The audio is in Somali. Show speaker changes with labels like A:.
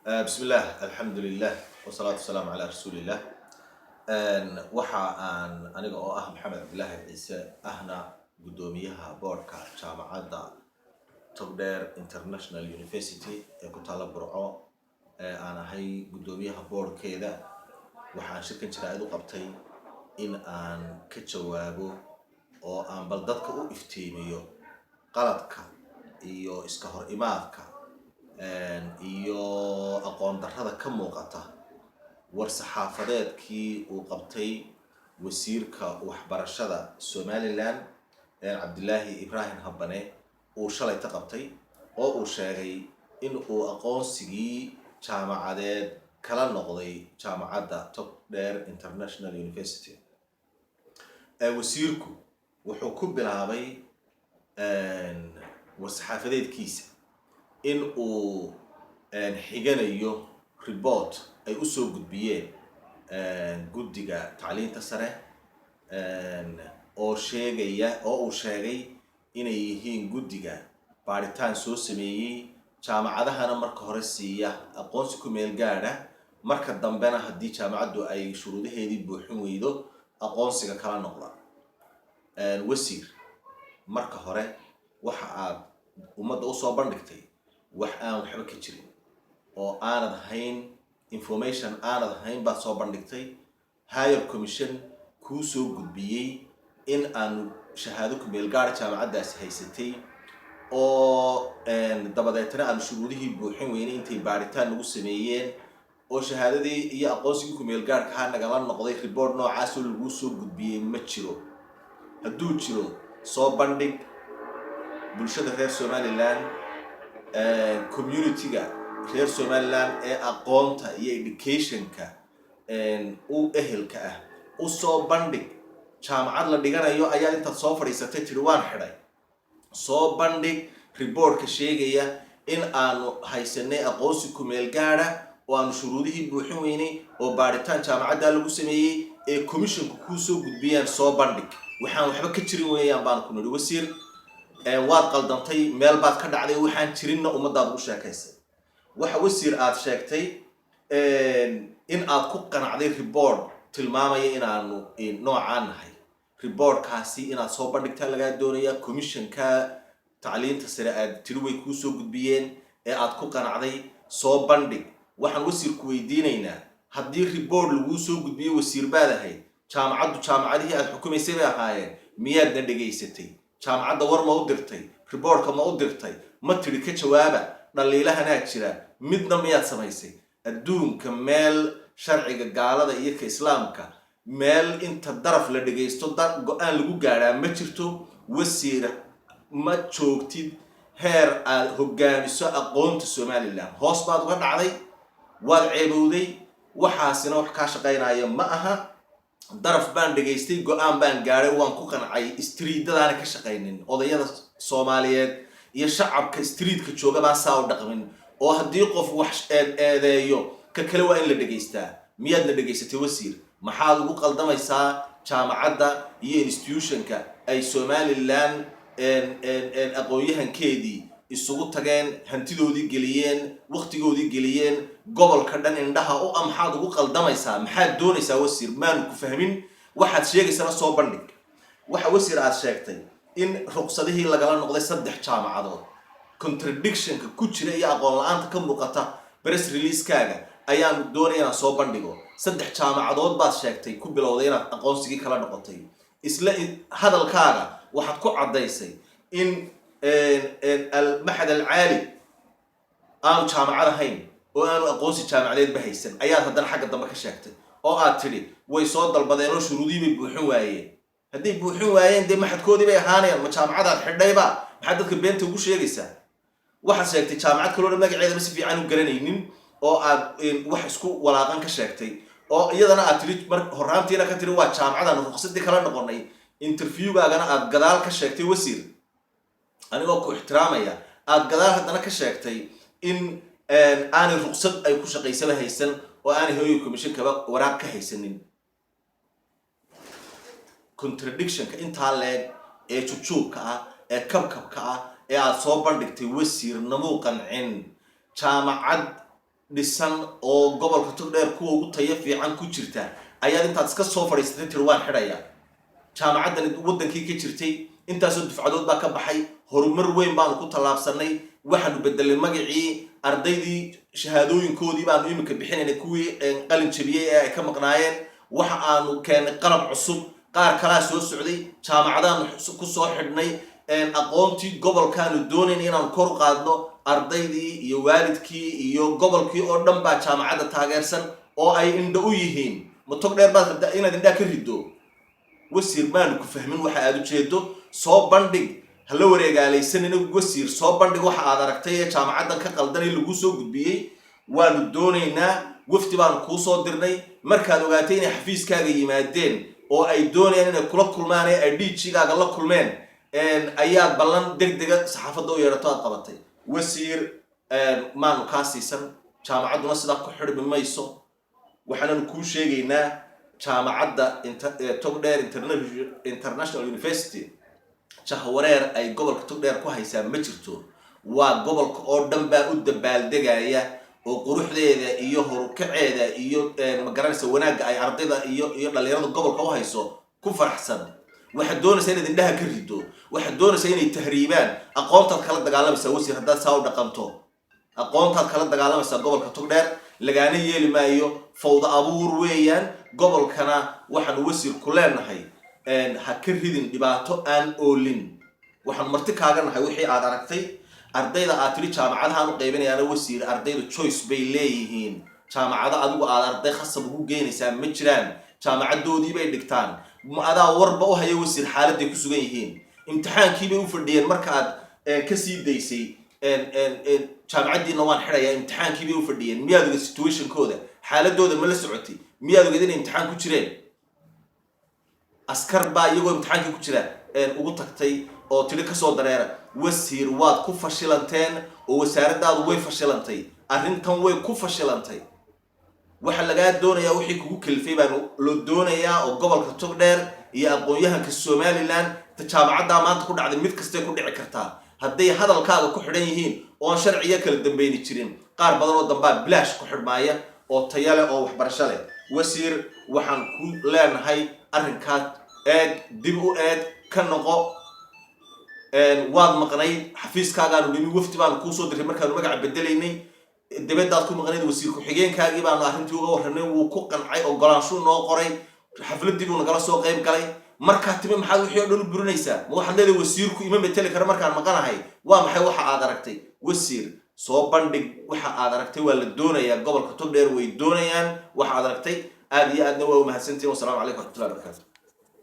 A: بسم الله الحمد لله والصلاة والسلام على رسول الله. waxa aan aniga oo ah Maxamed Abdullaahi Ciise ahna gudoomiyaha boardka jaamacadda Togdheer International University ee ku taala Burco aan ahay gudoomiyaha boardkeeda. waxaan shirkan jiraayad u qabtay in aan ka jawaabo oo aan bal dadka u iftiimiyo qaladka iyo iska hor imaadka iyo aqoon darrada ka muuqata war-saxaafadeedkii uu qabtay wasiirka waxbarashada Somaliland Cabdilaahi Ibrahim Habane uu shalay ta qabtay oo uu sheegay in uu aqoonsigii jaamacadeed kala noqday jaamacadda Togdheer International University. wasiirku wuxuu ku bilaabay war-saxaafadeedkiisa in uu xiganayo report ay u soo gudbiyeen guddiga tacliinta sare oo uu sheegay inay yihiin guddiga baaritaan soo sameeyey jaamacadahana marka hore siiya aqoonsi ku meel gaadha marka dambena haddii jaamacaddu ay shuruudaheedii buuxin weydo aqoonsiga kala noqda. wasiir marka hore waxa aad ummadda u soo bandhigtay wax aan waxba ka jirin oo aanad hayn information aanad hayn baad soo bandhigtay. higher commission kuu soo gudbiyey in aanu shahaado ku meel gaadha jaamacaddaasi haysatay oo dabadeetna aanu shuruudihii buuxin weynay intay baaritaan nagu sameeyeen oo shahaadadii iyo aqoonsigii ku meel gaadhka nagala noqday report noocaasoo lagu soo gudbiyey ma jiro. hadduu jiro soo bandhig bulshada reer Somaliland community-ga reer Somaliland ee aqoonta iyo education-ka u ehelka ah u soo bandhig. jaamacad la dhiganayo ayaa intaad soo fadhiisatay tiri waan xidhay. soo bandhig reportka sheegaya in aanu haysanay aqoonsi ku meel gaadha oo aanu shuruudihii buuxin weynay oo baaritaan jaamacadda lagu sameeyey ee commissionku kuu soo gudbiyaan soo bandhig. waxaan waxba ka jirin weeyaan baan ku nidhi wasiir waad qaldantay meel baad ka dhacday waxaan jirinna ummadaada u sheekaysay. waxa wasiir aad sheegtay in aad ku qanacday report tilmaamaya inaanu noocaan nahay. reportkaasi inaad soo bandhigtaa lagaa doonaya. commissionka tacliinta sare aad tiri way kuu soo gudbiyeen ee aad ku qanacday soo bandhig. waxaan wasiirku weydiinaynaa haddii report laguu soo gudbiyey wasiir baad ahayd jaamacadihii aad xukumaysay bay ahaayeen miyaadna dhegaysatay? jaamacadda war ma u dirtay? reportka ma u dirtay? ma tiri ka jawaaba dhaliilahanaa jira midna miyaad samaysay? adduunka meel sharciga gaalada iyo ka islaamka meel inta daraf la dhegaysto go-aan lagu gaadhaa ma jirto. wasiir ma joogtid heer aad hogaamiso aqoonta Somaliland. hoos baad uga dhacday, waad ceebowday. waxaasina wax kaa shaqaynaya ma aha. daraf baan dhegaystay, go-aan baan gaadhay, waan ku qancay. streetadaana ka shaqaynin. odayada Soomaaliyeed iyo shacabka streetka jooga baan saa u dhaqmin oo haddii qof wax eedeeyo ka kale waa in la dhegaystaa. miyaadna dhegaysatay wasiir? maxaad ugu qaldamaysaa jaamacadda iyo institutionka ay Somaliland aqoon-yahankeedii isugu tageen, hantidoodii geliyeen, waqtigoodii geliyeen, gobolka dhan indhaha u maxaad ugu qaldamaysaa? maxaad doonaysaa wasiir? maanu ku fahmin. waxaad sheegaysana soo bandhig. waxa wasiir aad sheegtay in ruqsadihii lagala noqday 3 jaamacadood. contradictionka ku jira iyo aqoon la-aanta ka muuqata press release-kaaga ayaan doonaya inaan soo bandhigo. 3 jaamacadood baad sheegtay ku bilowday inaad aqoonsigii kala noqotay. isla hadalkaaga waxaad ku caddaysay in المعهد العالي aanu jaamacad ahayn oo aanu aqoonsi jaamacadeed bahaysan ayaad haddana xagga dambe ka sheegtay oo aad tiri way soo dalbadeen oo shuruudii bay buuxin waayeen. hadday buuxin waayeen dee maxadkoodii bay ahaanayaan. ma jaamacadaad xidhayba? maxaad dadka beenta ugu sheegaysaa? waxaad sheegtay jaamacad kaloo magaceeda ma si fiican u garanaynin oo aad wax isku walaaqan ka sheegtay oo iyadana aad tiri mar horaantiina ka tiri waa jaamacadaan ruqsadii kala noqonay. interviewgaagana aad gadaal ka sheegtay wasiir anigoo ku ixtiraamaya aad gadaal haddana ka sheegtay in aanay ruqsad ay ku shaqaysaba haysan oo aanay hooyo commission kaba waraaq ka haysanin. contradictionka intaa leeg ee jujuubka ah ee kabkabka ah ee aad soo bandhigtay wasiir namuu qancin. jaamacad dhisan oo gobolka togdheer kuwa ugu tayo fiican ku jirta ayaad intaad iska soo fadhiisatay tiri waan xidhaya jaamacaddan wadankii ka jirtay intaasoo dufcadood baa ka baxay horumar weyn baanu ku tallaabsanay waxaanu bedelay magacii ardaydii shahaadooyinkoodii baanu iminka bixinaynay kuwii qalin jabiyey ee ay ka maqnaayeen waxa aanu keenay qalab cusub qaar kalaa soo socday jaamacadaanu ku soo xidhnay aqoontii gobolkaanu doonayn inaanu kor u qaadno ardaydii iyo waalidkii iyo gobolkii oo dhan baa jaamacadda taageersan oo ay indho u yihiin ma togdheer baad rabtaa inaad indhaa ka riddo wasiir maanu ku fahmin waxa aad ujeedo soo bandhig hala wareegaalaysanina wasiir soo bandhig waxa aad aragtay ee jaamacaddan ka qaldan ee lagu soo gudbiyey waanu doonaynaa wafdi baanu kuu soo dirnay markaad ogaatay inay xafiiskaaga yimaadeen oo ay doonayaan inay kula kulmaan ee ay dhiijigaaga la kulmeen ayaad ballan degdega saxaafadda u yeedhato aad qabatay wasiir maanu kaa siisan jaamacadduna sidaa ku xidhmi mayso waxaananu kuu sheegaynaa jaamacadda togdheer international university jahwareer ay gobolka togdheer ku haysaa ma jirto waa gobolka oo dhan baa u dabaaldegaya oo quruxdeeda iyo horukaceeda iyo magaranaysa wanaagga ay ardayda iyo dhalinyarada gobolka u hayso ku faraxsan waxaad doonaysaa inaad indhaha ka rido waxaad doonaysaa inay tahriibaan aqoontaad kala dagaalamaysaa wasiir haddaad saa u dhaqanto aqoontaad kala dagaalamaysaa gobolka togdheer lagaana yeeli maayo fawda abuur weeyaan gobolkana waxaanu wasiir ku leenahay ha ka ridin dhibaato aan oolin waxaan marti kaaga nahay wixii aad aragtay ardayda aad tiri jaamacadahaan u qaybinayaana wasiir ardayda choice bay leeyihiin jaamacado adigu aad arday khasab ugu geynaysaa ma jiraan jaamacadoodii bay dhigtaan adaa warba u haya wasiir xaaladday ku sugan yihiin imtixaankii bay u fadhiyeen marka aad ka sii daysay jaamacaddiina waan xidhayaa imtixaankii bay u fadhiyeen miyaad oga situationkooda xaaladooda ma la socotay miyaad ogeed inay imtixaan ku jireen askar baa iyagoo imtixaankii ku jira ugu tagtay oo tiri kasoo dareera wasiir waad ku fashilanteen oo wasaaraddaadu way fashilantay arrintan way ku fashilantay waxa lagaa doonayaa wixii kugu kalifay baan loo doonayaa oo gobolka togdheer iyo aqoon-yahanka somaliland jaamacaddaa maanta ku dhacday mid kastay ku dhici kartaa hadday hadalkaaga ku xidhan yihiin oon sharciga kala dambayni jirin qaar badan oo dambaa bilaash ku xidhmaaya oo taya leh oo waxbarasho leh wasiir waxaan ku leenahay arrinkaas eeg dib u eeg ka noqo waad maqnayd xafiiskaagaanu dhimi wafdi baanu kuu soo diray markaanu magaca bedelaynay dibadaad ku maqnayd wasiir ku-xigeenkaagii baanu arrintii uga warranay wuu ku qancay ogolaanshuu noo qoray xafladdii buu nagala soo qayb galay markaa timi maxaad wixii oo dhan u burinaysaa ma waxaad leedahay wasiirku ima meteli kara markaan maqanahay waa maxay waxa aad aragtay wasiir soo bandhig waxa aad aragtay waa la doonayaa gobolka togdheer way doonayaan waxa aad aragtay aad iyo aadna waa u mahadsantihiin wasalaamu calaykum waraxmatullahi wabarakatu